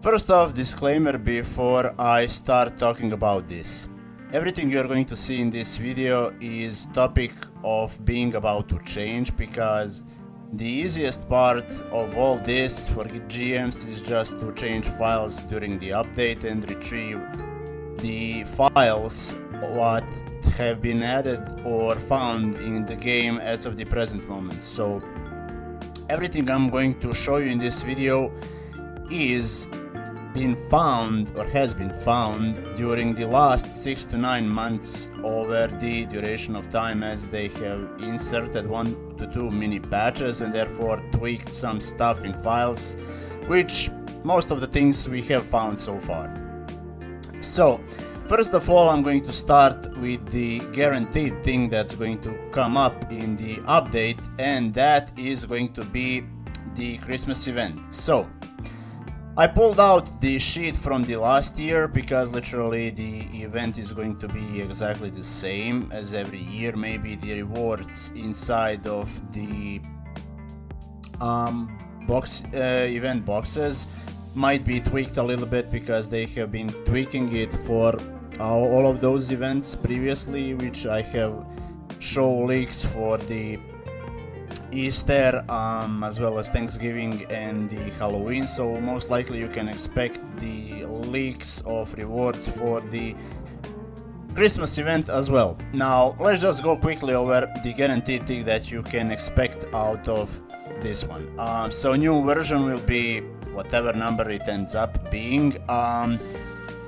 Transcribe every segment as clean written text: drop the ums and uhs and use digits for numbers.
First off, disclaimer before I start talking about this. Everything you're going to see in this video is topic of being about to change, because the easiest part of all this for GMs is just to change files during the update and retrieve the files what have been added or found in the game as of the present moment. So everything I'm going to show you in this video is been found or has been found during the last 6 to 9 months over the duration of time, as they have inserted 1 to 2 mini patches and therefore tweaked some stuff in files, which most of the things we have found so far. So first of all, I'm going to start with the guaranteed thing that's going to come up in the update, and that is going to be the Christmas event. So I pulled out the sheet from the last year because literally the event is going to be exactly the same as every year. Maybe the rewards inside of the event boxes might be tweaked a little bit, because they have been tweaking it for all of those events previously, which I have show leaks for the Easter as well as Thanksgiving and the Halloween. So most likely you can expect the leaks of rewards for the Christmas event as well. Now let's just go quickly over the guaranteed thing that you can expect out of this one. So new version will be whatever number it ends up being.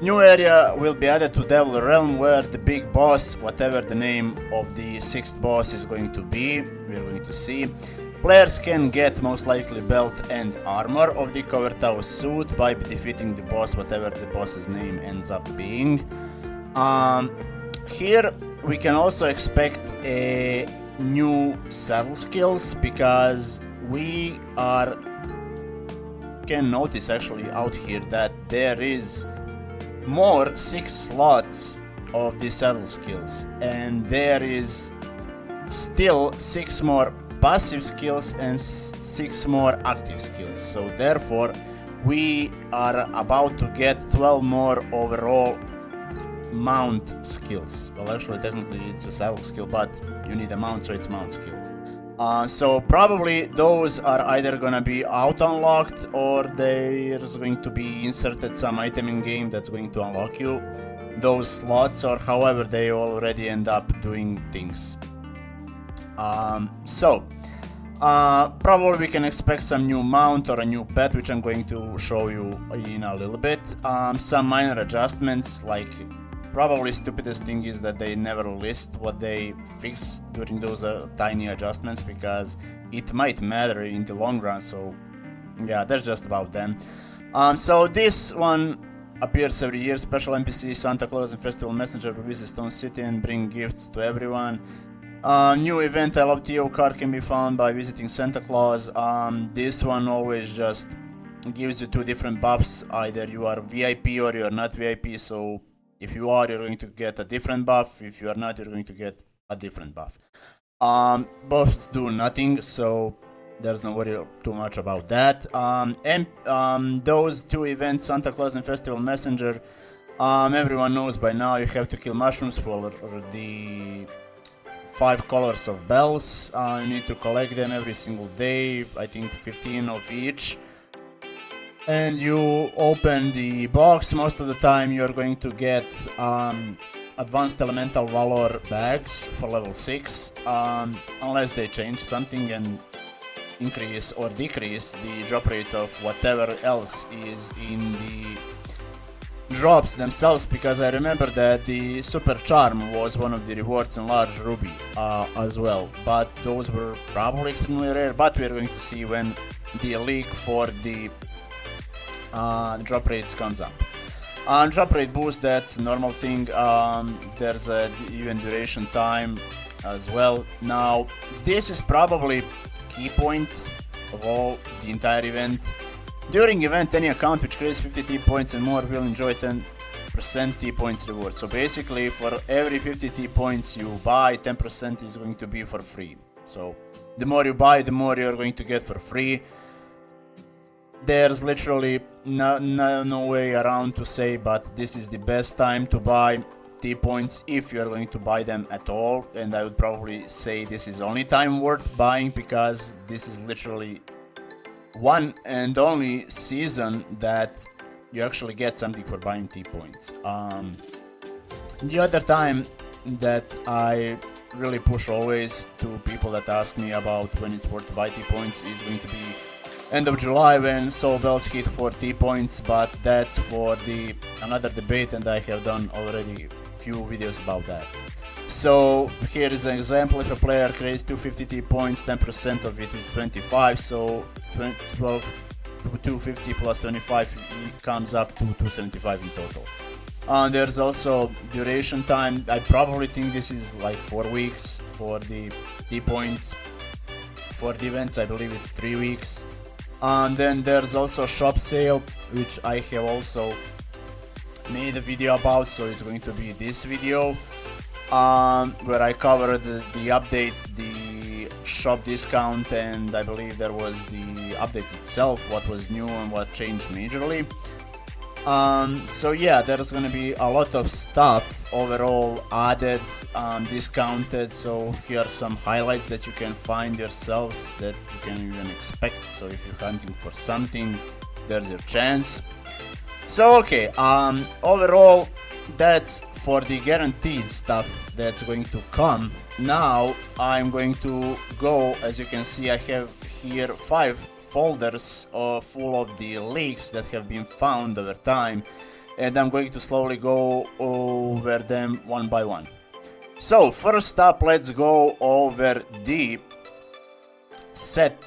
New area will be added to Devil Realm, where the big boss, whatever the name of the 6th boss is going to be, we're going to see. Players can get most likely belt and armor of the Covertau suit by defeating the boss, whatever the boss's name ends up being. Here we can also expect a new saddle skills, because we can notice actually out here that there is more 6 slots of the saddle skills, and there is still 6 more passive skills and 6 more active skills. So therefore we are about to get 12 more overall mount skills. Well, actually technically it's a saddle skill, but you need a mount, so it's mount skill. So probably those are either gonna be out unlocked, or there's going to be inserted some item in game that's going to unlock you those slots, or however they already end up doing things. Probably we can expect some new mount or a new pet, which I'm going to show you in a little bit. Some minor adjustments, like probably stupidest thing is that they never list what they fix during those tiny adjustments, because it might matter in the long run. So yeah, that's just about them. So this one appears every year. Special NPC Santa Claus and Festival Messenger will visit Stone City and bring gifts to everyone. New event LFTO card can be found by visiting Santa Claus. This one always just gives you 2 different buffs. Either you are VIP or you are not VIP. So if you are, you're going to get a different buff. If you are not, you're going to get a different buff. Buffs do nothing, so there's no worry too much about that. And those 2 events, Santa Claus and Festival Messenger, everyone knows by now you have to kill mushrooms for the 5 colors of bells. You need to collect them every single day, I think 15 of each. And you open the box. Most of the time you're going to get advanced elemental valor bags for level 6, unless they change something and increase or decrease the drop rates of whatever else is in the drops themselves, because I remember that the super charm was one of the rewards in large ruby as well, but those were probably extremely rare. But we're going to see when the leak for the drop rates comes up. Drop rate boost, that's a normal thing. There's a even duration time as well. Now this is probably key point of all the entire event. During event, any account which creates 50 T points and more will enjoy 10% T points reward. So basically for every 50 T points you buy, 10% is going to be for free. So the more you buy, the more you're going to get for free. there's literally no way around to say, but this is the best time to buy T-points if you're going to buy them at all. And I would probably say this is only time worth buying, because this is literally one and only season that you actually get something for buying T-points. The other time that I really push always to people that ask me about when it's worth to buy T-points is going to be end of July, when Soul Bells hit for T-points, but that's for the another debate, and I have done already a few videos about that. So here is an example. If a player creates 250 T-points, 10% of it is 25, so 250 plus 25 comes up to 275 in total. There's also duration time. I probably think this is like 4 weeks for the T-points. For the events, I believe it's 3 weeks. Then there's also shop sale, which I have also made a video about, so it's going to be this video, where I covered the update, the shop discount, and I believe there was the update itself, what was new and what changed majorly. So yeah, there's gonna be a lot of stuff overall added, discounted. So here are some highlights that you can find yourselves that you can even expect. So if you're hunting for something, there's your chance. So okay, overall that's for the guaranteed stuff that's going to come. Now I'm going to go, as you can see, I have here 5 folders full of the leaks that have been found over time, and I'm going to slowly go over them one by one. So first up, let's go over the set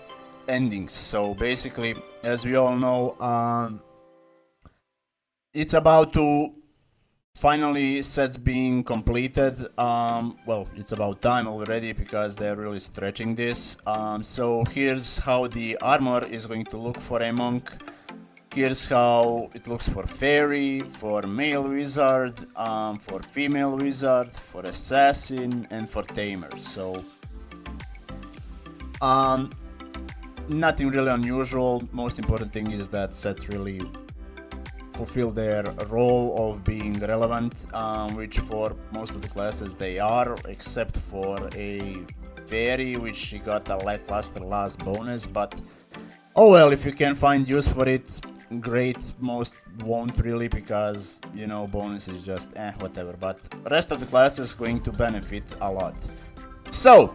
endings. So basically, as we all know, it's about to finally sets being completed. Well, it's about time already, because they're really stretching this. So here's how the armor is going to look for a monk. Here's how it looks for fairy, for male wizard, for female wizard, for assassin, and for tamer. So nothing really unusual. Most important thing is that sets really fulfill their role of being relevant, which for most of the classes they are, except for a fairy, which she got a lackluster last bonus. But oh well, if you can find use for it, great. Most won't really, because you know, bonus is just whatever, but rest of the classes going to benefit a lot. So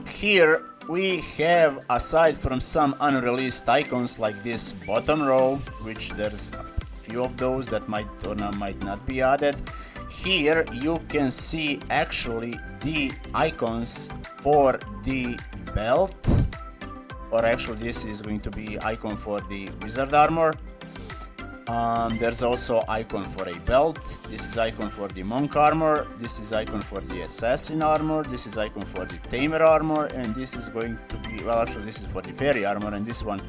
here we have, aside from some unreleased icons like this bottom row, which there's a few of those that might or might not be added, here you can see actually the icons for the belt, or actually this is going to be icon for the wizard armor. There's also icon for a belt. This is icon for the monk armor. This is icon for the assassin armor. This is icon for the tamer armor, and this is going to be, well, actually this is for the fairy armor, and this one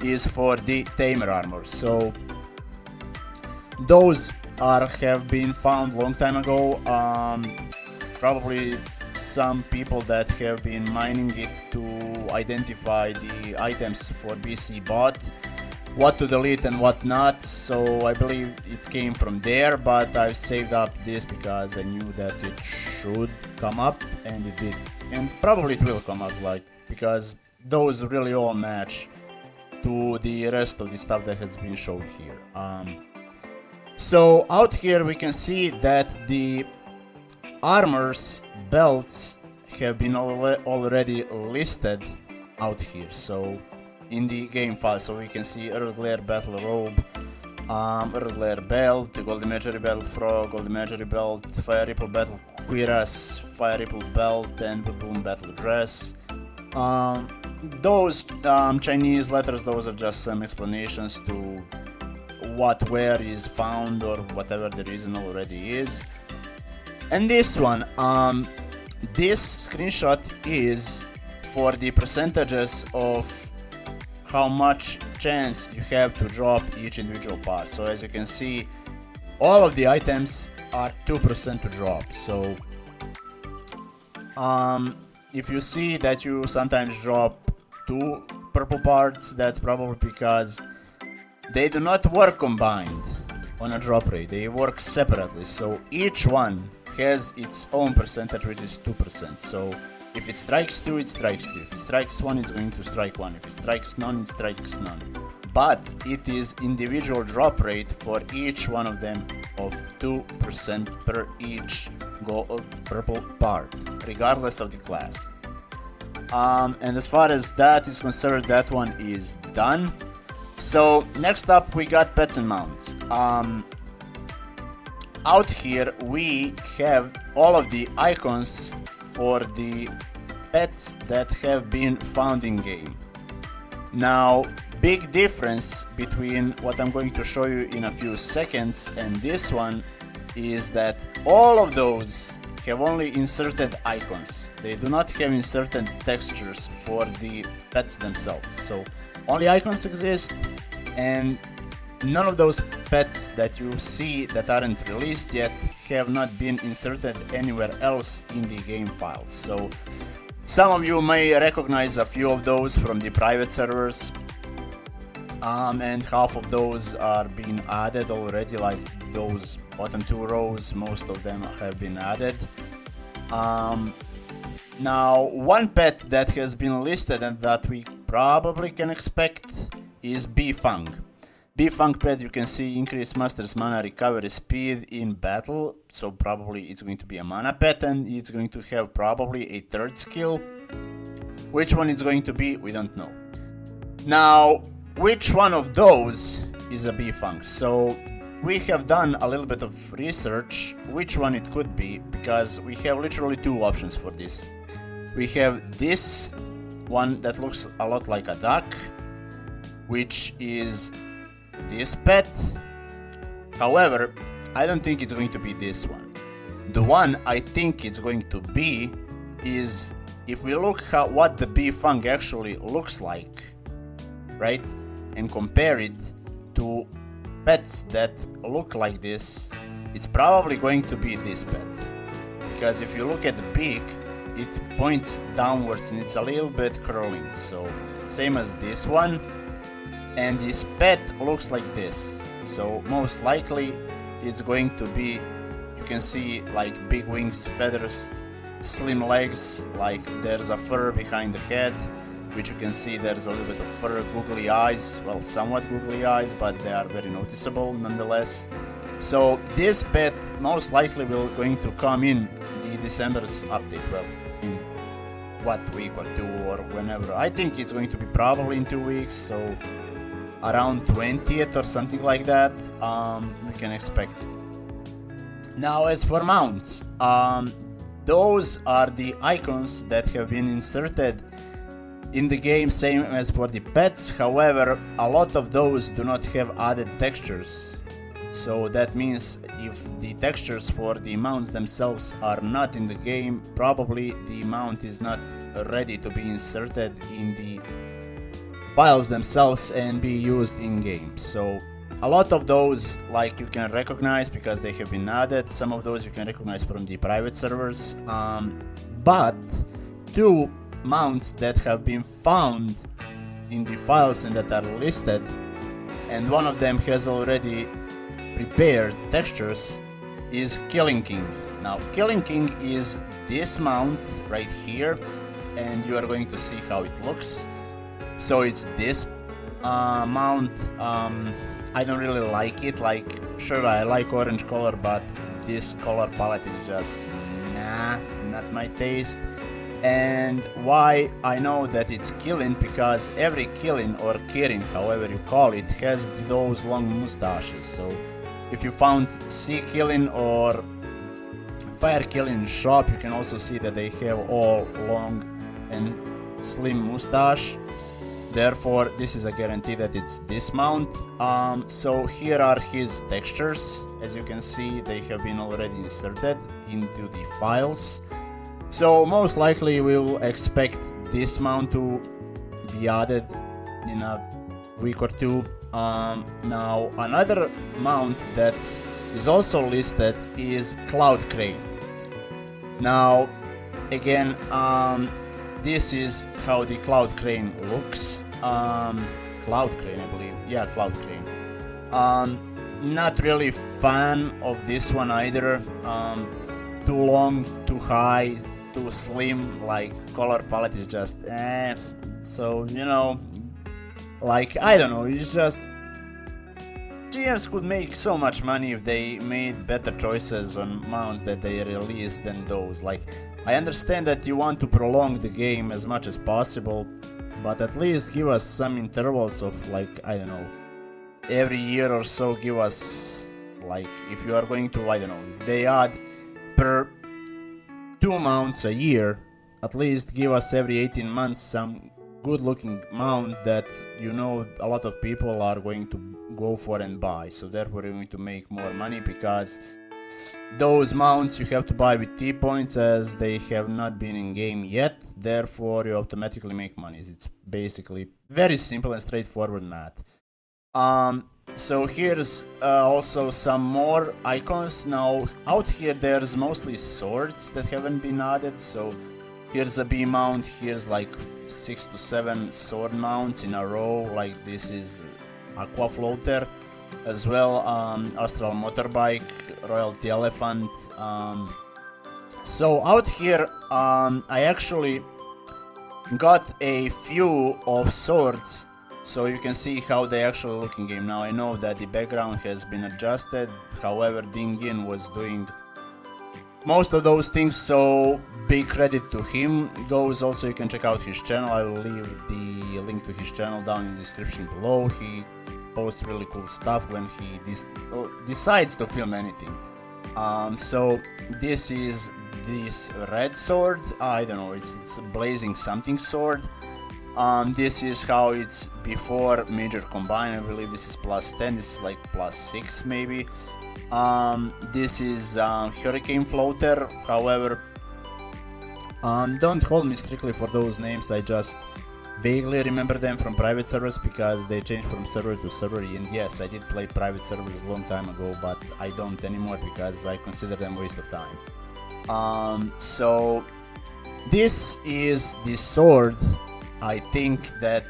is for the tamer armor. So those have been found long time ago. Probably some people that have been mining it to identify the items for BC bot, what to delete and what not. So I believe it came from there, but I've saved up this because I knew that it should come up, and it did, and probably it will come up, like, because those really all match to the rest of the stuff that has been shown here. So out here we can see that the armors, belts have been already listed out here. So in the game file, so we can see Earl Glare Battle Robe, Earl Glare Belt, Gold Imagery Belt Frog, Gold Imagery Belt, Fire Ripple Battle Cuirass, Fire Ripple Belt, and Boom Battle Dress. Those Chinese letters, those are just some explanations to what where is found, or whatever the reason already is. And this one, this screenshot is for the percentages of how much chance you have to drop each individual part. So as you can see, all of the items are 2% to drop. So if you see that you sometimes drop 2 purple parts, that's probably because they do not work combined on a drop rate, they work separately, so each one has its own percentage, which is 2%. So if it strikes 2, it strikes 2. If it strikes 1, it's going to strike 1. If it strikes none, it strikes none. But it is individual drop rate for each one of them of 2% per each purple part, regardless of the class. And as far as that is concerned, that one is done. So next up we got pets and mounts. Out here we have all of the icons for the pets that have been found in game. Now, big difference between what I'm going to show you in a few seconds and this one is that all of those have only inserted icons. They do not have inserted textures for the pets themselves. So only icons exist, and none of those pets that you see that aren't released yet have not been inserted anywhere else in the game files. So some of you may recognize a few of those from the private servers, and half of those are being added already, like those bottom 2 rows, most of them have been added. Now, one pet that has been listed and that we probably can expect is B-Fang. B-Fang pet, you can see increase master's mana recovery speed in battle, so probably it's going to be a mana pet and it's going to have probably a third skill. Which one it's going to be, we don't know. Now, which one of those is a B-Fang? So we have done a little bit of research which one it could be, because we have literally 2 options for this. We have this one that looks a lot like a duck, which is this pet. However, I don't think it's going to be this one. The one I think it's going to be is, if we look at what the B-Fang actually looks like, right, and compare it to pets that look like this, it's probably going to be this pet. Because if you look at the beak, it points downwards and it's a little bit curling, so same as this one. And this pet looks like this, so most likely it's going to be, you can see like big wings, feathers, slim legs, like there's a fur behind the head, which you can see there's a little bit of fur, googly eyes, well, somewhat googly eyes, but they are very noticeable nonetheless. So this pet most likely will going to come in the December's update, well, in what week or 2 or whenever. I think it's going to be probably in 2 weeks, so around 20th or something like that, we can expect it. Now, as for mounts, those are the icons that have been inserted in the game, same as for the pets. However, a lot of those do not have added textures. So that means if the textures for the mounts themselves are not in the game, probably the mount is not ready to be inserted in the files themselves and be used in game. So a lot of those, like, you can recognize because they have been added. Some of those you can recognize from the private servers, but 2 mounts that have been found in the files and that are listed, and one of them has already prepared textures, is Killing King. Now, Killing King is this mount right here, and you are going to see how it looks. So it's this mount. I don't really like it. Like, sure, I like orange color, but this color palette is just not my taste. And why I know that it's Killin, because every Killin or Kirin, however you call it, has those long mustaches. So if you found Sea Killin or Fire Killin shop, you can also see that they have all long and slim mustache. Therefore, this is a guarantee that it's this mount. So here are his textures. As you can see, they have been already inserted into the files. So most likely we will expect this mount to be added in a week or 2. Now, another mount that is also listed is Cloud Crane. Now, again, this is how the Cloud Crane looks. Cloud Crane, I believe. Yeah, Cloud Crane. Not really fan of this one either. Too long, too high, too slim. Like color palette is just eh. So like I don't know. It's just GMs could make so much money if they made better choices on mounts that they released than those. Like, I understand that you want to prolong the game as much as possible, but at least give us some intervals of, like, I don't know, every year or so. Give us, like, if you are going to, I don't know, if they add per 2 mounts a year, at least give us every 18 months some good looking mount that a lot of people are going to go for and buy. So therefore you're going to make more money, because those mounts you have to buy with T points as they have not been in game yet. Therefore you automatically make money. It's basically very simple and straightforward math. So here's also some more icons. Now out here there's mostly swords that haven't been added. So here's a B mount, here's like 6 to 7 sword mounts in a row, like this is Aqua Floater as well, Astral Motorbike, Royalty Elephant. So out here I actually got a few of swords, so you can see how they actually look in game. Now I know that the background has been adjusted, however Dingin was doing most of those things, so big credit to him goes. Also, you can check out his channel. I will leave the link to his channel down in the description below. He posts really cool stuff when he decides to film anything. So this is this red sword. I don't know, it's blazing something sword. This is how it's before major combine. I believe this is plus 10. This is like plus 6 maybe. This is Hurricane Floater. However, don't hold me strictly for those names. I just vaguely remember them from private servers because they changed from server to server. And yes, I did play private servers a long time ago, but I don't anymore because I consider them a waste of time. So this is the sword I think that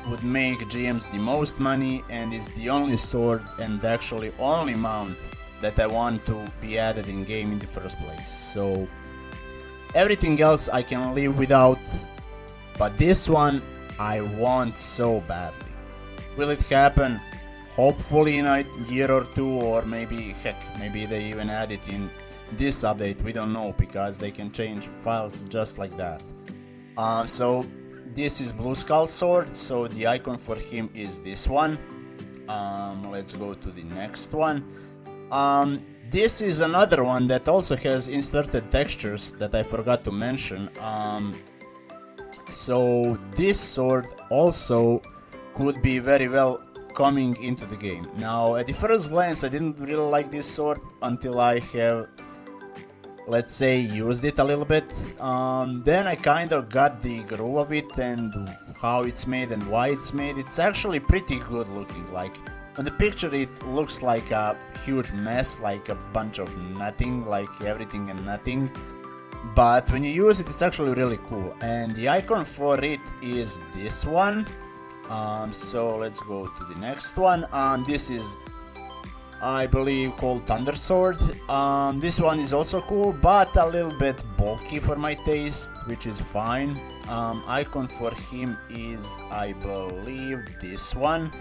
would make GMs the most money, and is the only sword and actually only mount that I want to be added in game in the first place. So everything else I can live without, but this one I want so badly. Will it happen? Hopefully in a year or two, or maybe maybe they even add it in this update. We don't know, because they can change files just like that. So this is Blue Skull sword, so the icon for him is this one. Let's go to the next one. This is another one that also has inserted textures that I forgot to mention. So this sword also could be very well coming into the game. Now at the first glance I didn't really like this sword until I have, let's say, used it a little bit. Then I kind of got the groove of it and how it's made and why it's made. It's actually pretty good looking. Like on the picture it looks like a huge mess, like a bunch of nothing, like everything and nothing. But when you use it, it's actually really cool. And the icon for it is this one. So let's go to the next one. This is, I believe, called Thunder Sword. This one is also cool, but a little bit bulky for my taste, which is fine. Icon for him is, I believe, this one.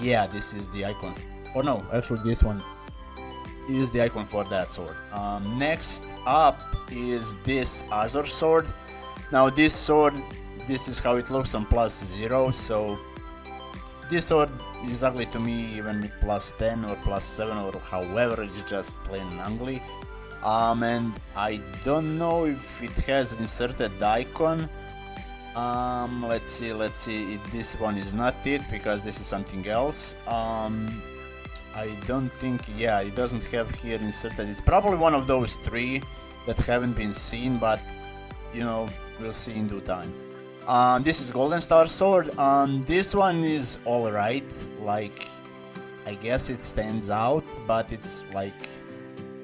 Yeah, this is the icon. Oh no, actually this one is the icon for that sword. Next up is this Azure Sword. Now this sword, this is how it looks on +0, so this sword is ugly to me even with +10 or +7 or however, it's just plain ugly. And I don't know if it has an inserted icon. Let's see, this one is not it, because this is something else. I don't think, yeah, it doesn't have here inserted. It's probably one of those 3 that haven't been seen, but we'll see in due time. This is Golden Star Sword. This one is alright, like, I guess it stands out, but it's like,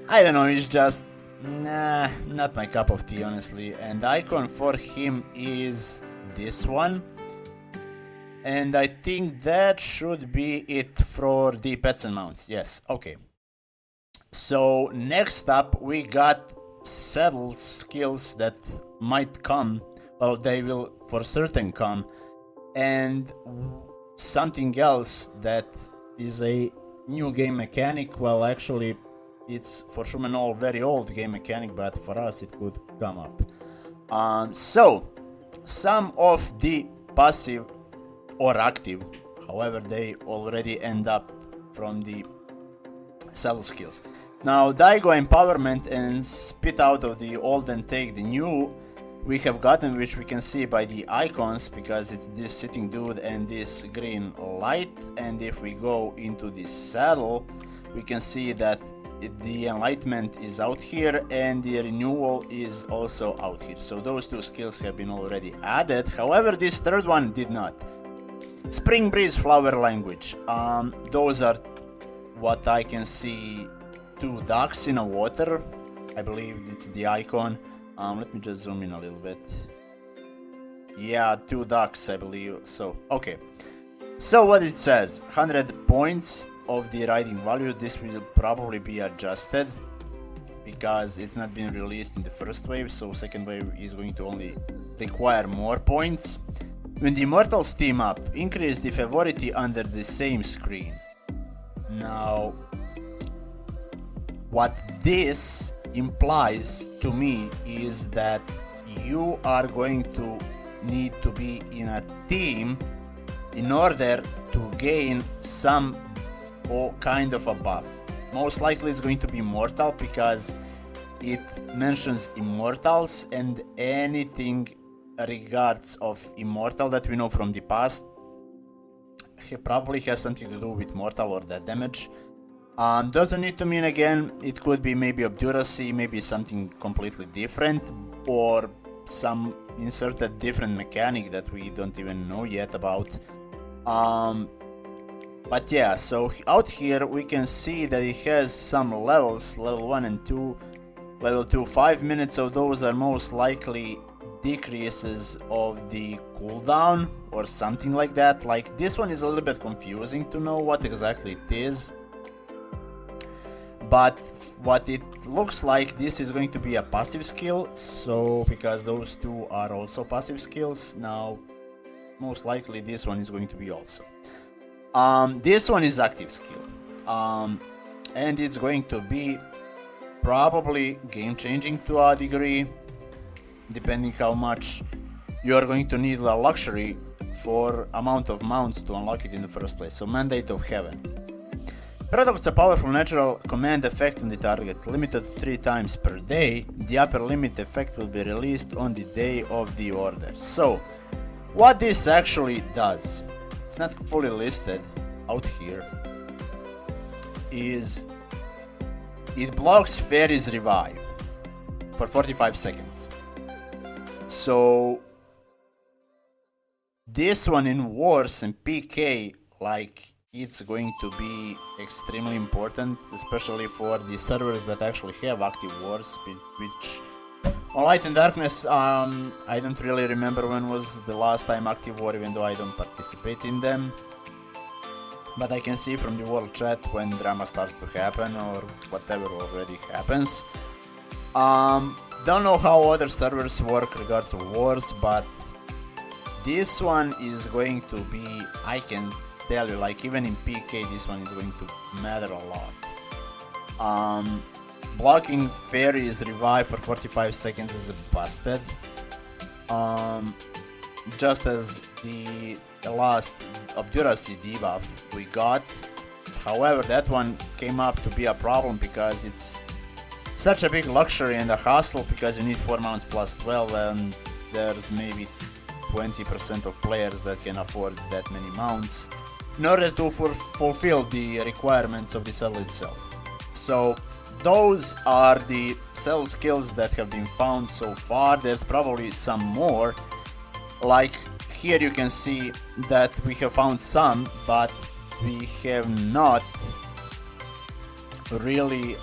I don't know, it's just, not my cup of tea, honestly. And the icon for him is this one. And I think that should be it for the pets and mounts. Yes, okay. So next up we got saddle skills that might come. Well, they will for certain come. And something else that is a new game mechanic. Well, actually, it's for sure an all very old game mechanic, but for us it could come up. So some of the passive or active, however they already end up from the saddle skills. Now Daigo empowerment and spit out of the old and take the new we have gotten, which we can see by the icons, because it's this sitting dude and this green light. And if we go into the saddle, we can see that the enlightenment is out here and the renewal is also out here. So those two skills have been already added. However, this third one did not. Spring breeze flower language. Those are what I can see, two ducks in a water. I believe it's the icon. Let me just zoom in a little bit. Yeah, two ducks, I believe. So, okay. So what it says, 100 points of the riding value. This will probably be adjusted because it's not been released in the first wave. So second wave is going to only require more points. When the immortals team up, increase the favority under the same screen. Now, what this implies to me is that you are going to need to be in a team in order to gain some kind of a buff. Most likely it's going to be mortal because it mentions immortals, and anything regards of immortal that we know from the past probably has something to do with mortal or that damage. Doesn't need to mean, again, it could be maybe obduracy, maybe something completely different, or some inserted different mechanic that we don't even know yet about. But yeah, so out here we can see that it has some levels, level 1 and 2, level 2 5 minutes, so those are most likely decreases of the cooldown or something like that. Like, this one is a little bit confusing to know what exactly it is. But what it looks like, this is going to be a passive skill, so because those two are also passive skills, now most likely this one is going to be also. This one is active skill, and it's going to be probably game changing to a degree, depending how much you are going to need a luxury for amount of mounts to unlock it in the first place. So Mandate of Heaven. Products a powerful natural command effect on the target, limited 3 times per day. The upper limit effect will be released on the day of the order. So, what this actually does, it's not fully listed out here, is it blocks Fairy's Revive for 45 seconds. So, this one in Wars and PK, like, it's going to be extremely important, especially for the servers that actually have active wars, which on Light and Darkness, I don't really remember when was the last time active war, even though I don't participate in them. But I can see from the world chat when drama starts to happen or whatever already happens. Don't know how other servers work regards to wars, but this one is going to be, I can tell you, like, even in PK this one is going to matter a lot. Blocking Fairy's Revive for 45 seconds is busted, just as the last Obduracy debuff we got. However, that one came up to be a problem because it's such a big luxury and a hassle, because you need 4 mounts plus 12, and there's maybe 20% of players that can afford that many mounts in order to fulfill the requirements of the cell itself. So those are the cell skills that have been found so far. There's probably some more. Like here you can see that we have found some, but we have not really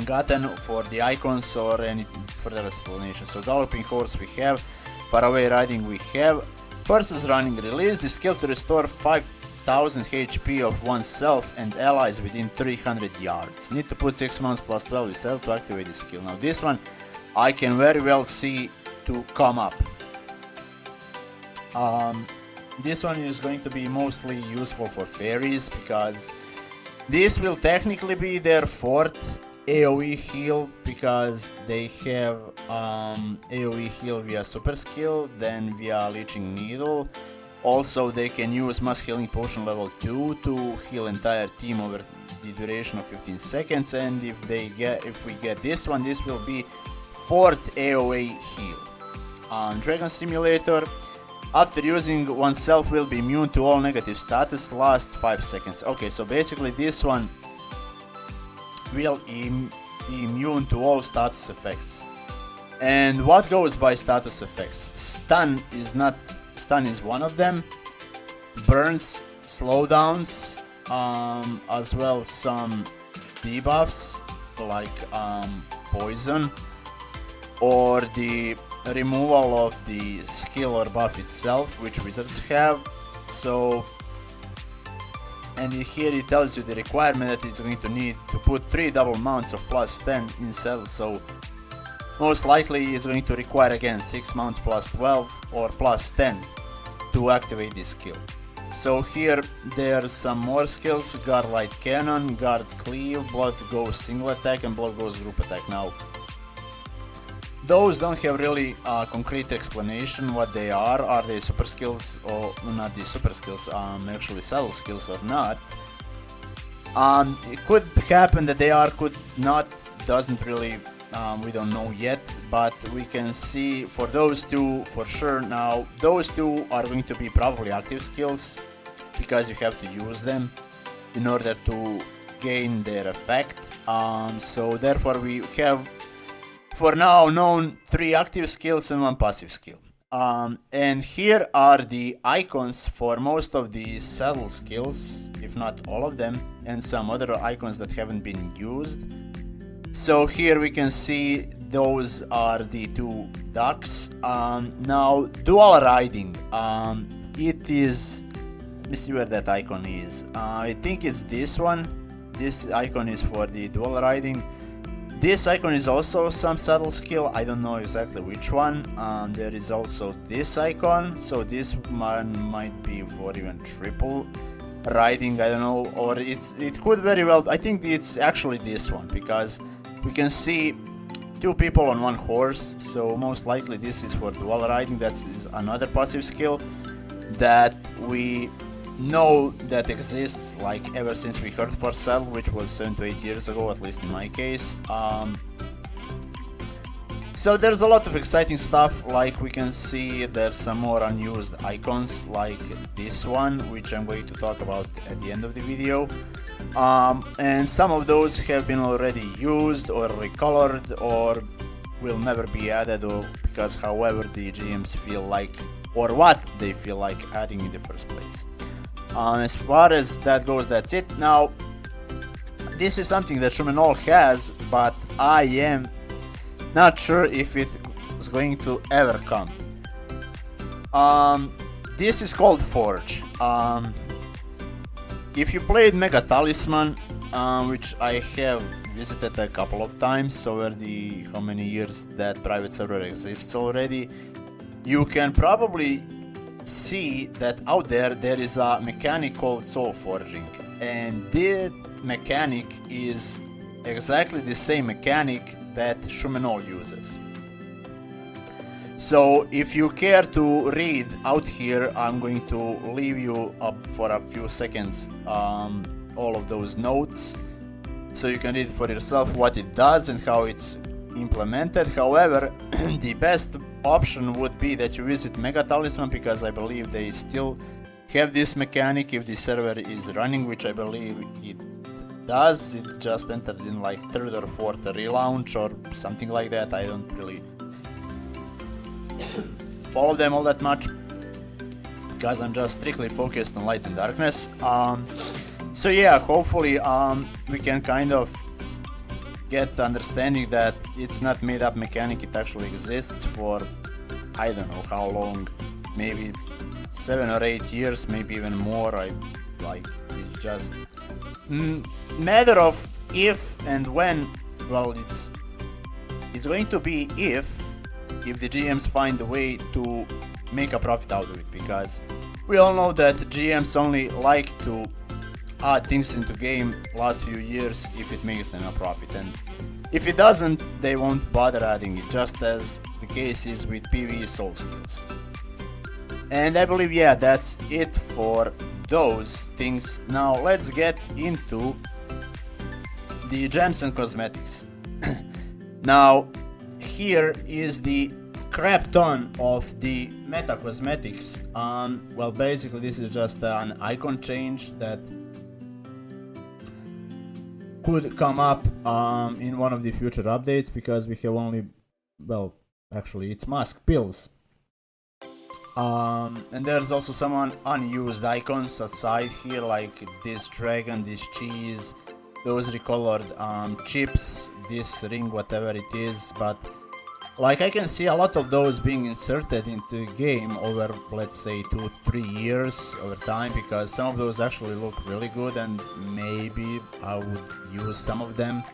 gotten for the icons or any further explanation. So Galloping Horse we have. far away riding we have. Versus running, release the skill to restore 5000 HP of oneself and allies within 300 yards. Need to put 6 months plus 12 yourself to activate this skill. Now this one I can very well see to come up. This one is going to be mostly useful for fairies because this will technically be their fourth AoE heal because they have AoE heal via super skill, then via leeching needle. Also they can use mass healing potion level 2 to heal entire team over the duration of 15 seconds, and if we get this one, this will be fourth AoE heal. Dragon Simulator, after using oneself will be immune to all negative status, lasts 5 seconds. Okay, so basically this one will be immune to all status effects. And what goes by status effects? Stun is one of them. Burns, slowdowns, as well some debuffs like poison, or the removal of the skill or buff itself, which wizards have. So, and here it tells you the requirement that it's going to need to put 3 double mounts of plus 10 in cell, so most likely it's going to require again 6 mounts plus 12 or plus 10 to activate this skill. So here there's some more skills: Guard Light Cannon, Guard Cleave, Blood Goes Single Attack, and Blood Goes Group Attack. Now those don't have really a concrete explanation what they are. Are they super skills or not? The super skills, actually subtle skills or not? It could happen that they are, could not. Doesn't really. We don't know yet, but we can see for those two for sure. Now those two are going to be probably active skills because you have to use them in order to gain their effect. So therefore we have, for now, known 3 active skills and 1 passive skill. And here are the icons for most of the saddle skills, if not all of them, and some other icons that haven't been used. So here we can see those are the 2 ducks. Now dual riding, it is, let me see where that icon is. I think it's this one. This icon is for the dual riding. This icon is also some saddle skill, I don't know exactly which one. There is also this icon, so this one might be for even triple riding, I don't know, or it could very well, I think it's actually this one, because we can see 2 people on 1 horse, so most likely this is for dual riding. That is another passive skill that we know that exists, like ever since we heard for saddle, which was 7 to 8 years ago, at least in my case. So there's a lot of exciting stuff, like we can see there's some more unused icons like this one, which I'm going to talk about at the end of the video. And some of those have been already used or recolored or will never be added, or because however the GMs feel like, or what they feel like adding in the first place. As far as that goes, that's it. Now this is something that Shumenol has, but I am not sure if it is going to ever come. This is called Forge. If you played Mega Talisman, which I have visited a couple of times over the how many years that private server exists already, you can probably see that out there is a mechanic called soul forging, and that mechanic is exactly the same mechanic that Shumenol uses. So if you care to read out here, I'm going to leave you up for a few seconds all of those notes, so you can read for yourself what it does and how it's implemented. However, the best option would be that you visit Mega Talisman, because I believe they still have this mechanic if the server is running, which I believe it does. It just entered in like 3rd or 4th relaunch or something like that. I don't really follow them all that much because I'm just strictly focused on light and darkness. So yeah, hopefully we can kind of get understanding that it's not made up mechanic, it actually exists for I don't know how long, maybe 7 or 8 years, maybe even more. It's just matter of if and when. Well, it's going to be if the GMs find a way to make a profit out of it, because we all know that GMs only like to add things into game last few years if it makes them a profit, and if it doesn't, they won't bother adding it, just as the case is with PvE soul skills. And I believe, yeah, that's it for those things. Now let's get into the gems and cosmetics. Now here is the crap ton of the meta cosmetics. Well, basically this is just an icon change that could come up in one of the future updates, because we have only, well, actually it's mask pills. And there's also some unused icons aside here, like this dragon, this cheese, those recolored chips, this ring, whatever it is. But like I can see a lot of those being inserted into the game over, let's say, 2-3 years over time, because some of those actually look really good and maybe I would use some of them.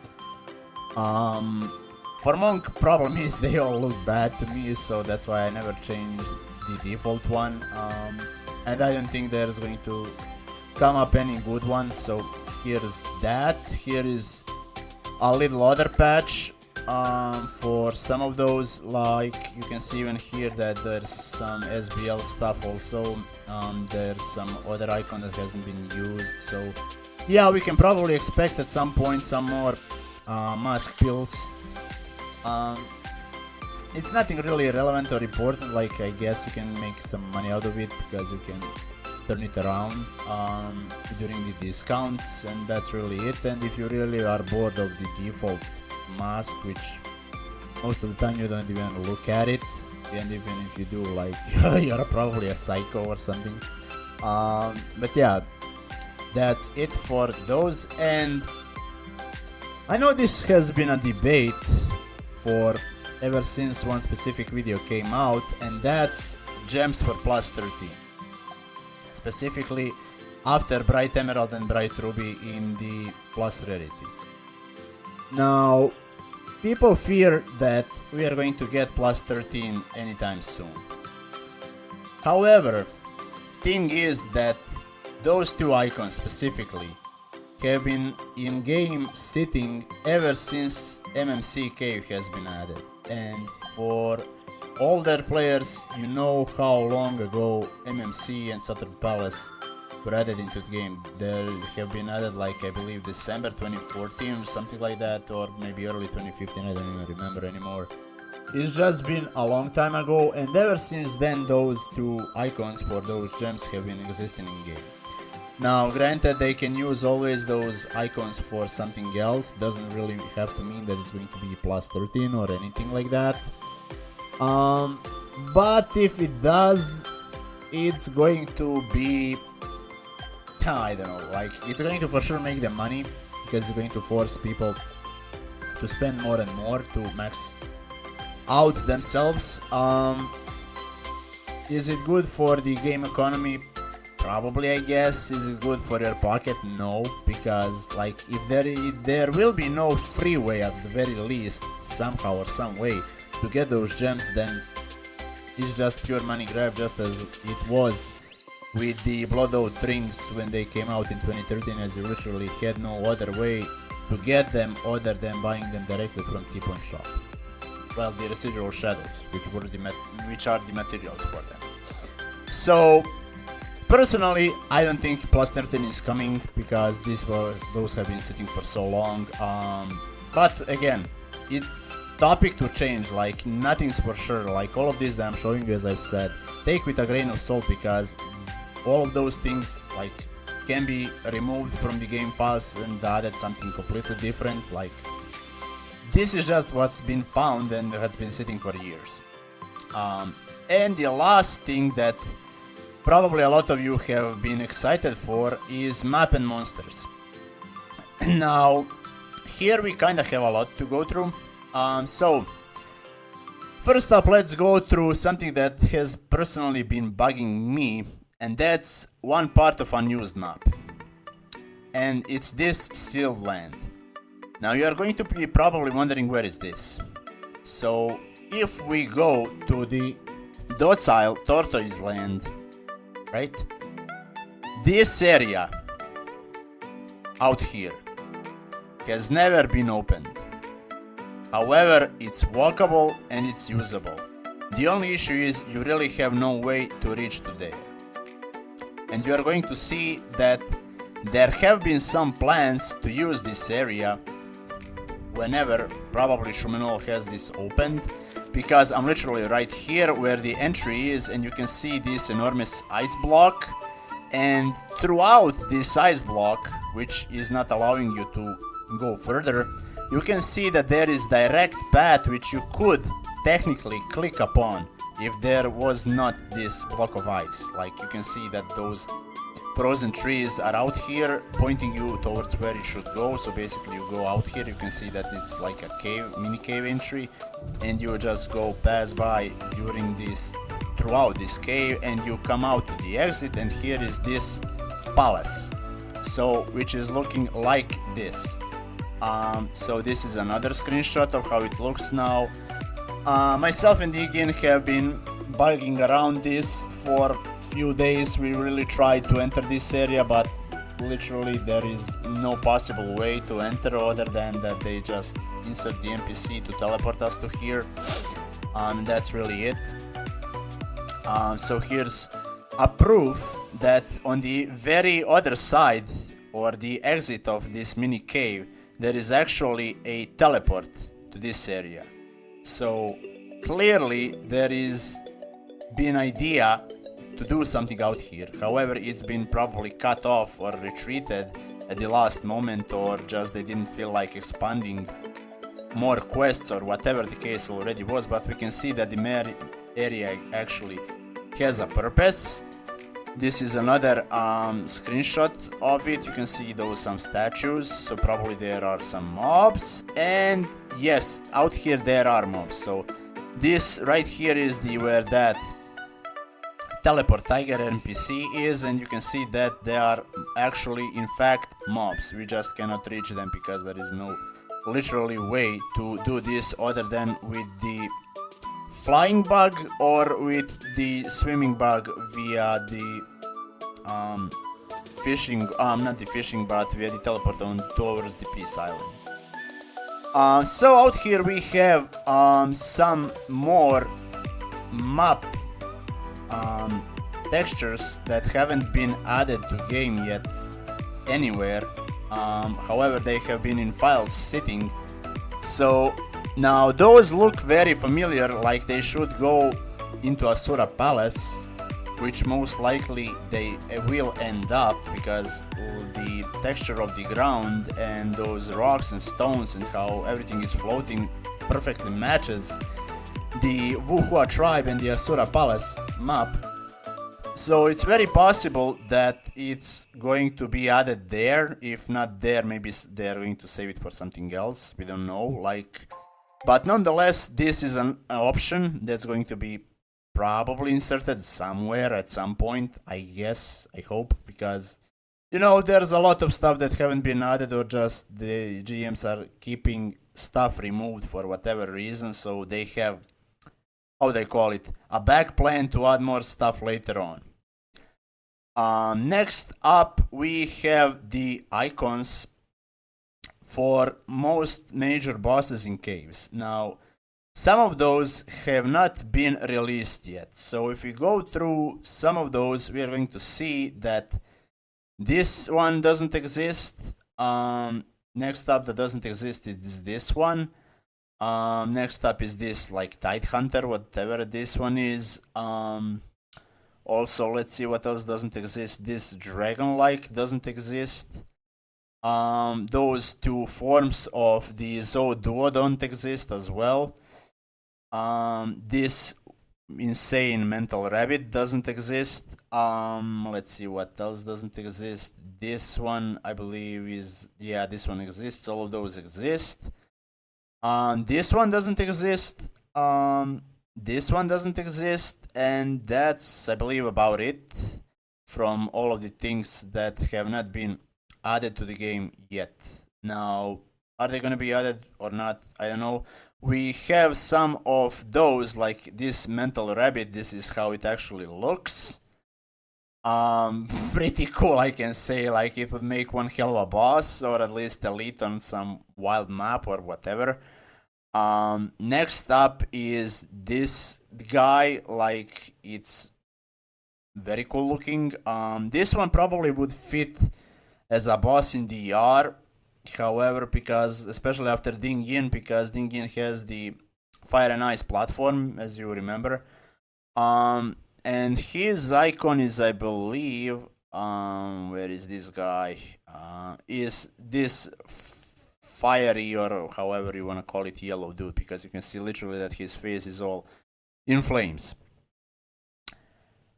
For Monk, problem is they all look bad to me, so that's why I never changed the default one, and I don't think there's going to come up any good one. So here's that. Here is a little other patch for some of those. Like you can see even here that there's some SBL stuff also. There's some other icon that hasn't been used, so yeah, we can probably expect at some point some more mask pills. It's nothing really relevant or important, like I guess you can make some money out of it because you can turn it around during the discounts, and that's really it. And if you really are bored of the default mask, which most of the time you don't even look at it, and even if you do, like you're probably a psycho or something. But yeah, that's it for those. And I know this has been a debate for ever since one specific video came out, and that's gems for plus 13, specifically after Bright Emerald and Bright Ruby in the plus rarity. Now people fear that we are going to get plus 13 anytime soon. However, thing is that those two icons specifically have been in game sitting ever since MMC Cave has been added. And for older players, you know how long ago MMC and Saturn Palace were added into the game. They have been added, like I believe December 2014 or something like that, or maybe early 2015, I don't even remember anymore. It's just been a long time ago, and ever since then those two icons for those gems have been existing in game. Now granted, they can use always those icons for something else, doesn't really have to mean that it's going to be plus 13 or anything like that. But if it does, it's going to be, I don't know, like it's going to for sure make them money, because it's going to force people to spend more and more to max out themselves. Is it good for the game economy? Probably, I guess. Is it good for your pocket? No, because like if there will be no free way at the very least, somehow or some way, to get those gems, then it's just pure money grab, just as it was with the Blood Oath rings when they came out in 2013, as you literally had no other way to get them other than buying them directly from T-Point Shop. Well, the residual shadows, which are the materials for them. So personally, I don't think plus 13 is coming, because those have been sitting for so long. But again, it's topic to change, like nothing's for sure. Like all of this that I'm showing you, as I've said, take with a grain of salt, because all of those things like can be removed from the game files and added something completely different. Like this is just what's been found and has been sitting for years. And the last thing that probably a lot of you have been excited for is map and monsters. Now here we kind of have a lot to go through. So First up, let's go through something that has personally been bugging me, and that's one part of unused map. And it's this sealed land. Now you are going to be probably wondering, where is this? So if we go to the docile tortoise land, right? This area out here has never been opened. However, it's walkable and it's usable. The only issue is you really have no way to reach to there. And you are going to see that there have been some plans to use this area whenever probably Shumenol has this opened, because I'm literally right here where the entry is, and you can see this enormous ice block, and throughout this ice block, which is not allowing you to go further, you can see that there is direct path which you could technically click upon if there was not this block of ice. Like you can see that those frozen trees are out here pointing you towards where you should go. So basically you go out here, you can see that it's like a cave, mini cave entry, and you just go pass by during this, throughout this cave, and you come out to the exit, and here is this palace, so which is looking like this. So this is another screenshot of how it looks now. Myself and Deegan have been bugging around this for few days. We really tried to enter this area, but literally there is no possible way to enter other than that they just insert the NPC to teleport us to here. That's really it. So here's a proof that on the very other side, or the exit of this mini cave, there is actually a teleport to this area. So clearly there is been idea to do something out here. However, it's been probably cut off or retreated at the last moment, or just they didn't feel like expanding more quests or whatever the case already was. But we can see that the area actually has a purpose. This is another screenshot of it. You can see those some statues, so probably there are some mobs, and yes, out here there are mobs. So this right here is the where that teleport tiger NPC is, and you can see that they are actually in fact mobs. We just cannot reach them because there is no literally way to do this other than with the flying bug or with the swimming bug via the fishing, not the fishing, but via the teleport on towards the Peace Island. So out here we have some more map textures that haven't been added to game yet anywhere. However, they have been in files sitting. So now those look very familiar, like they should go into Asura Palace, which most likely they will end up, because the texture of the ground and those rocks and stones and how everything is floating perfectly matches the Wuhua tribe and the Asura Palace map. So it's very possible that it's going to be added there. If not there, maybe they're going to save it for something else. We don't know. But nonetheless, this is an option that's going to be probably inserted somewhere at some point, I guess, I hope, because there's a lot of stuff that haven't been added, or just the GMs are keeping stuff removed for whatever reason, so they have, how they call it, a back plan to add more stuff later on. Next up, we have the icons for most major bosses in caves. Now, some of those have not been released yet. So if we go through some of those, we are going to see that this one doesn't exist. Next up that doesn't exist is this one. Next up is this Tide Hunter, whatever this one is. Also, let's see what else doesn't exist. This Dragon-like doesn't exist. Those two forms of the Zoo Duo don't exist as well. This insane mental rabbit doesn't exist. Let's see what else doesn't exist. This one, I believe, this one exists. All of those exist. This one doesn't exist. this one doesn't exist, and that's, I believe, about it from all of the things that have not been added to the game yet. Now, are they going to be added or not? I don't know. We have some of those, like this mental rabbit. This is how it actually looks. Pretty cool, I can say. Like, it would make one hell of a boss, or at least elite on some wild map or whatever. Next up is this guy. Like, it's very cool looking. This one probably would fit as a boss in DR. However, because especially after Ding Yin, because Ding Yin has the Fire and Ice platform, as you remember. And his icon is, I believe, where is this guy? Is this fiery, or however you want to call it, yellow dude, because you can see literally that his face is all in flames.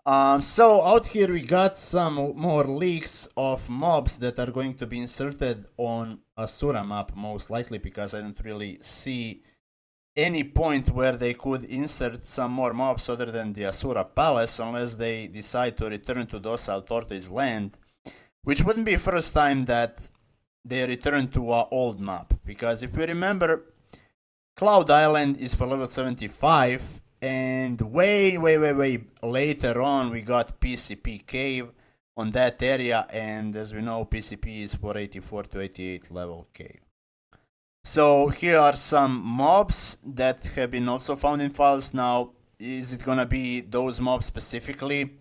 So out here we got some more leaks of mobs that are going to be inserted on Asura map, most likely, because I don't really see any point where they could insert some more mobs other than the Asura Palace, unless they decide to return to Docile Tortoise Land, which wouldn't be the first time that they return to our old map, because if we remember, Cloud Island is for level 75, and way later on we got PCP Cave on that area, and as we know, PCP is for 84 to 88 level cave. So here are some mobs that have been also found in files. Now, is it gonna be those mobs specifically,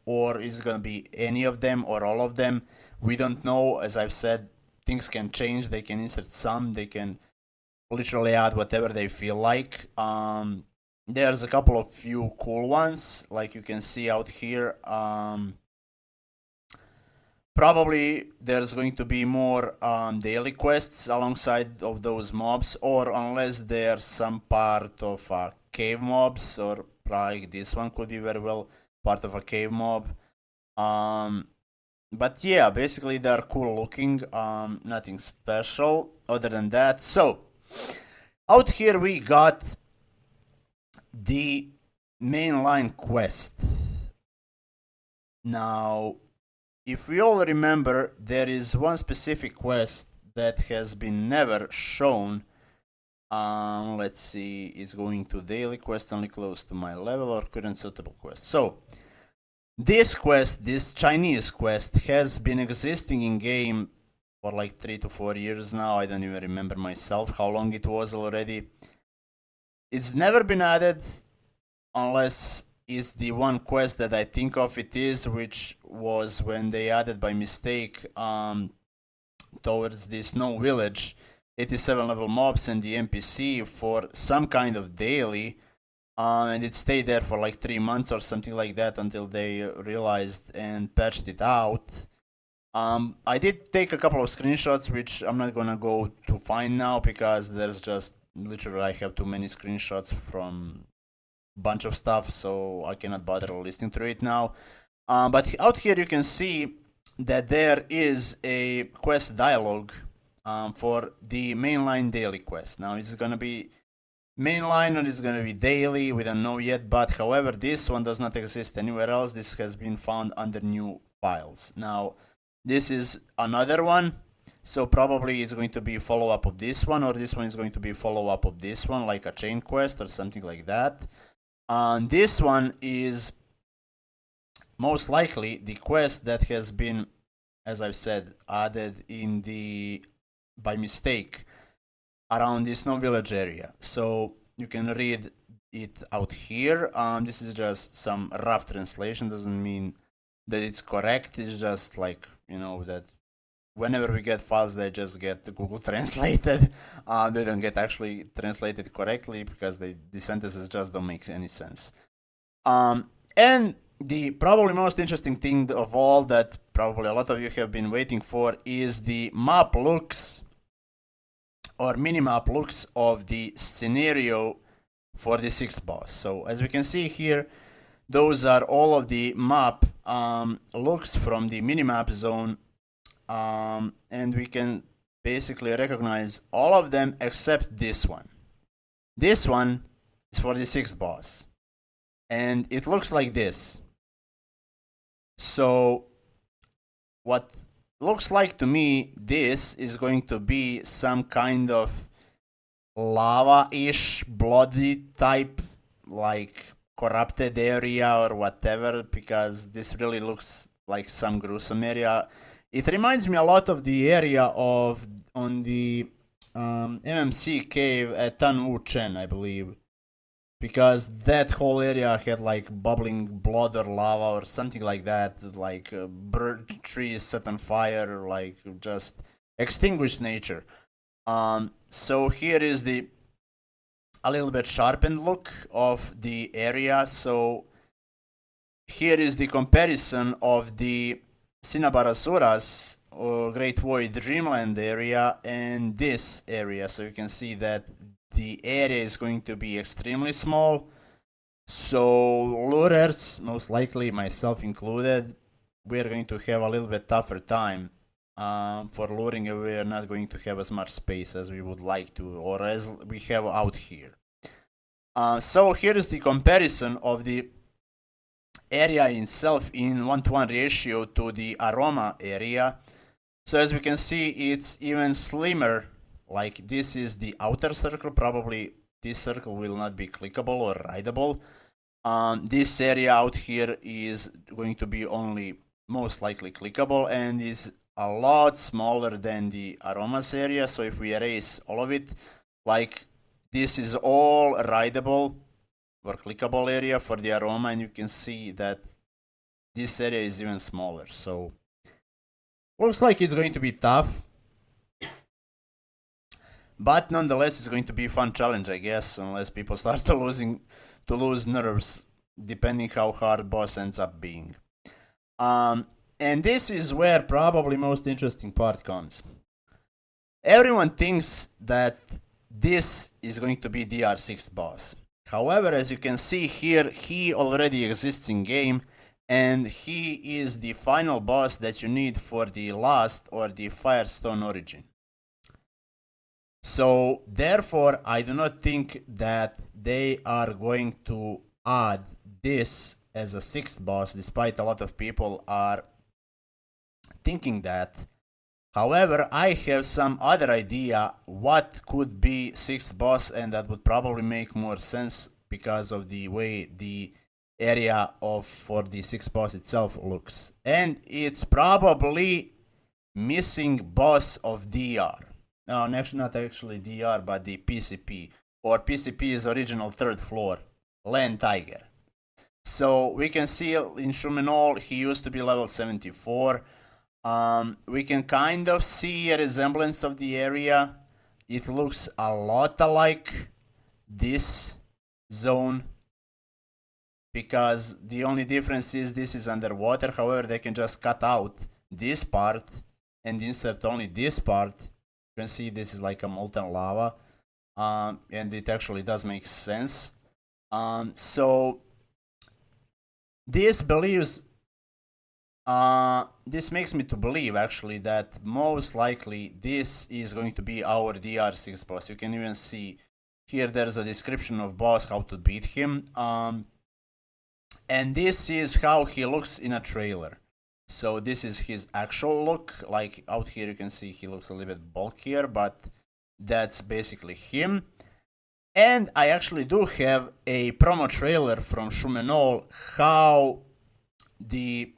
or is it gonna be any of them or all of them? We don't know. As I've said, things can change. They can insert some. They can literally add whatever they feel like. There's a couple of few cool ones, like you can see out here. Probably there's going to be more daily quests alongside of those mobs, or unless they're some part of cave mobs, or probably this one could be very well part of a cave mob. But yeah, basically they're cool looking, nothing special other than that. So, out here we got the mainline quest. Now, if we all remember, there is one specific quest that has been never shown. Let's see, it's going to daily quest only close to my level or current suitable quest. So, this quest, this Chinese quest, has been existing in game for like 3 to 4 years now. I don't even remember myself how long it was already. It's never been added unless it's the one quest that I think of it is, which was when they added by mistake towards the Snow Village 87 level mobs and the NPC for some kind of daily, and it stayed there for like 3 months or something like that until they realized and patched it out. I did take a couple of screenshots, which I'm not gonna go to find now because there's just literally I have too many screenshots from bunch of stuff, so I cannot bother listening through it now. But out here you can see that there is a quest dialogue for the mainline daily quest. Now, is it gonna be mainline or is it gonna be daily? We don't know yet, but however, this one does not exist anywhere else. This has been found under new files. Now, this is another one, so probably it's going to be follow-up of this one, or this one is going to be follow-up of this one, like a chain quest or something like that. This one is most likely the quest that has been, as I've said, added in the by mistake around the Snow Village area. So you can read it out here. This is just some rough translation. Doesn't mean that it's correct. It's just like, you know, that whenever we get files, they just get Google translated. They don't get actually translated correctly because the sentences just don't make any sense. And the probably most interesting thing of all that probably a lot of you have been waiting for is the map looks or minimap looks of the scenario for the 6th boss. So as we can see here, those are all of the map looks from the minimap zone. And we can basically recognize all of them except this one. This one is for the 6th boss. And it looks like this. So what looks like to me, this is going to be some kind of lava-ish, bloody type, like corrupted area or whatever, because this really looks like some gruesome area. It reminds me a lot of the area on the MMC cave at Tan Wu Chen, I believe, because that whole area had like bubbling blood or lava or something like that, like bird trees set on fire, like just extinguished nature. So here is a little bit sharpened look of the area. So here is the comparison of the Cinnabarasuras or Great Void Dreamland area and this area. So you can see that the area is going to be extremely small. So lurers, most likely myself included, we're going to have a little bit tougher time for luring. We're not going to have as much space as we would like to, or as we have out here. So here is the comparison of the area itself in 1:1 ratio to the aroma area. So as we can see, it's even slimmer. Like this is the outer circle. Probably this circle will not be clickable or rideable. This area out here is going to be only most likely clickable and is a lot smaller than the aromas area. So if we erase all of it, like this is all rideable or clickable area for the aroma, and you can see that this area is even smaller. So looks like it's going to be tough, but nonetheless it's going to be a fun challenge, I guess, unless people start to lose nerves, depending how hard boss ends up being. And this is where probably most interesting part comes. Everyone thinks that this is going to be DR6 boss. However, as you can see here, he already exists in game, and he is the final boss that you need for the last or the Firestone origin. So therefore, I do not think that they are going to add this as a 6th boss, despite a lot of people are thinking that. However, I have some other idea what could be 6th boss, and that would probably make more sense because of the way the area for the 6th boss itself looks. And it's probably missing boss of DR. No, not actually DR, but the PCP, or PCP's original 3rd floor, Land Tiger. So we can see in Shumenol, he used to be level 74. We can kind of see a resemblance of the area. It looks a lot like this zone, because the only difference is this is underwater. However, they can just cut out this part and insert only this part. You can see this is like a molten lava, and it actually does make sense. So this makes me to believe actually that most likely this is going to be our DR6 boss. You can even see here there's a description of boss, how to beat him, and this is how he looks in a trailer. So this is his actual look. Like out here you can see he looks a little bit bulkier, but that's basically him. And I actually do have a promo trailer from Shumenol how the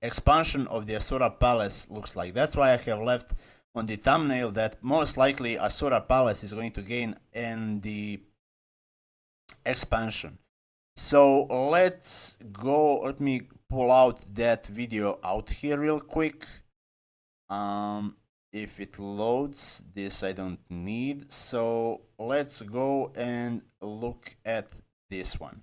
expansion of the Asura Palace looks like. That's why I have left on the thumbnail that most likely Asura Palace is going to gain in the expansion. So let's go, let me pull out that video out here real quick. If it loads, this I don't need. So let's go and look at this one.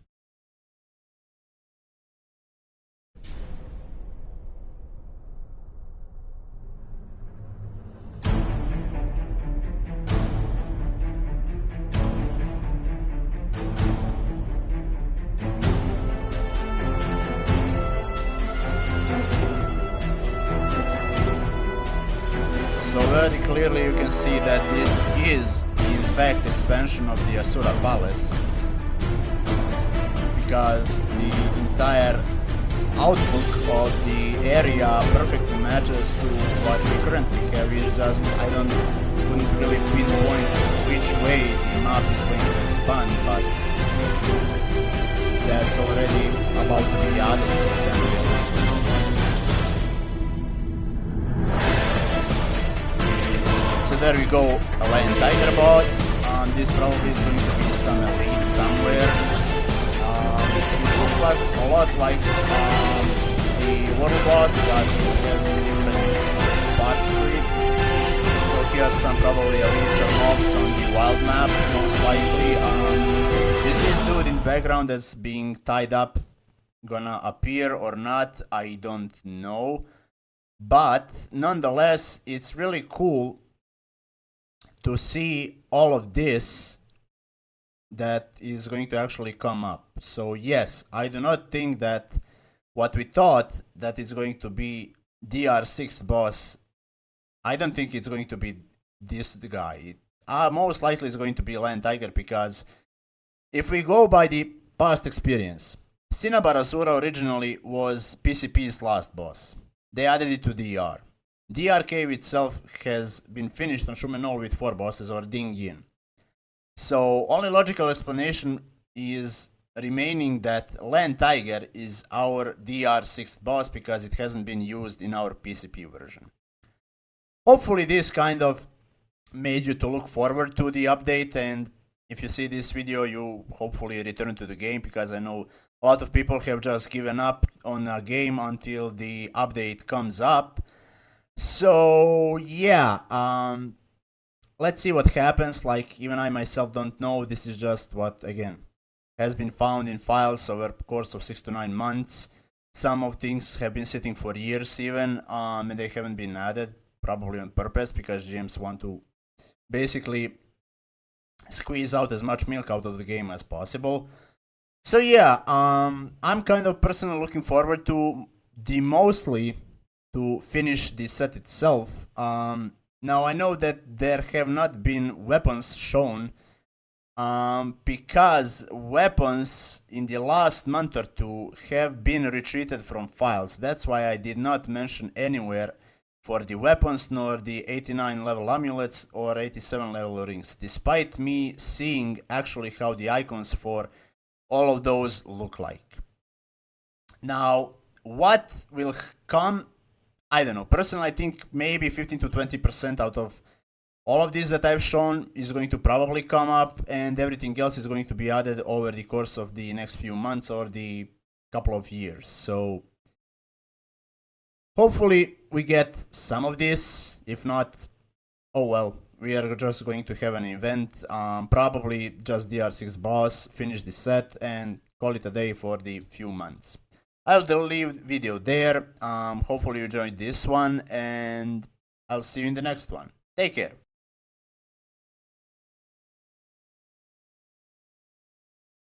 So very clearly you can see that this is in fact expansion of the Asura Palace. because the entire outlook of the area perfectly matches to what we currently have. It's just couldn't really pinpoint which way the map is going to expand, but that's already about to be added, so then so there we go, a Lion Tiger boss. This probably is going to be some elite somewhere. It looks like a lot like the world boss, but it has different parts to it. So here are some probably elites or mobs on the wild map, most likely. Is this dude in the background that's being tied up gonna appear or not? I don't know. But nonetheless, it's really cool to see all of this that is going to actually come up. So yes, I do not think that what we thought that it's going to be DR6 boss, I don't think it's going to be this guy. Most likely it's going to be Lion Tiger, because if we go by the past experience, Cinnabar Asura originally was PCP's last boss. They added it to DR. DR Cave itself has been finished on Shumenol with 4 bosses, or Ding Yin. So only logical explanation is remaining that Lion Tiger is our DR6th boss because it hasn't been used in our PCP version. Hopefully this kind of made you to look forward to the update, and if you see this video you hopefully return to the game, because I know a lot of people have just given up on a game until the update comes up. So yeah, let's see what happens. Like, even I myself don't know. This is just what, again, has been found in files over the course of 6 to 9 months. Some of things have been sitting for years even, and they haven't been added, probably on purpose, because GMs want to basically squeeze out as much milk out of the game as possible. So yeah, I'm kind of personally looking forward to mostly to finish the set itself. Now I know that there have not been weapons shown, because weapons in the last month or two have been retreated from files. That's why I did not mention anywhere for the weapons, nor the 89 level amulets or 87 level rings, despite me seeing actually how the icons for all of those look like. Now, what will come, I don't know. Personally, I think maybe 15 to 20% out of all of these that I've shown is going to probably come up, and everything else is going to be added over the course of the next few months or the couple of years. So hopefully we get some of this. If not, oh well, we are just going to have an event, probably just DR6 boss, finish the set and call it a day for the few months. I'll leave the video there. Hopefully you enjoyed this one, and I'll see you in the next one. Take care.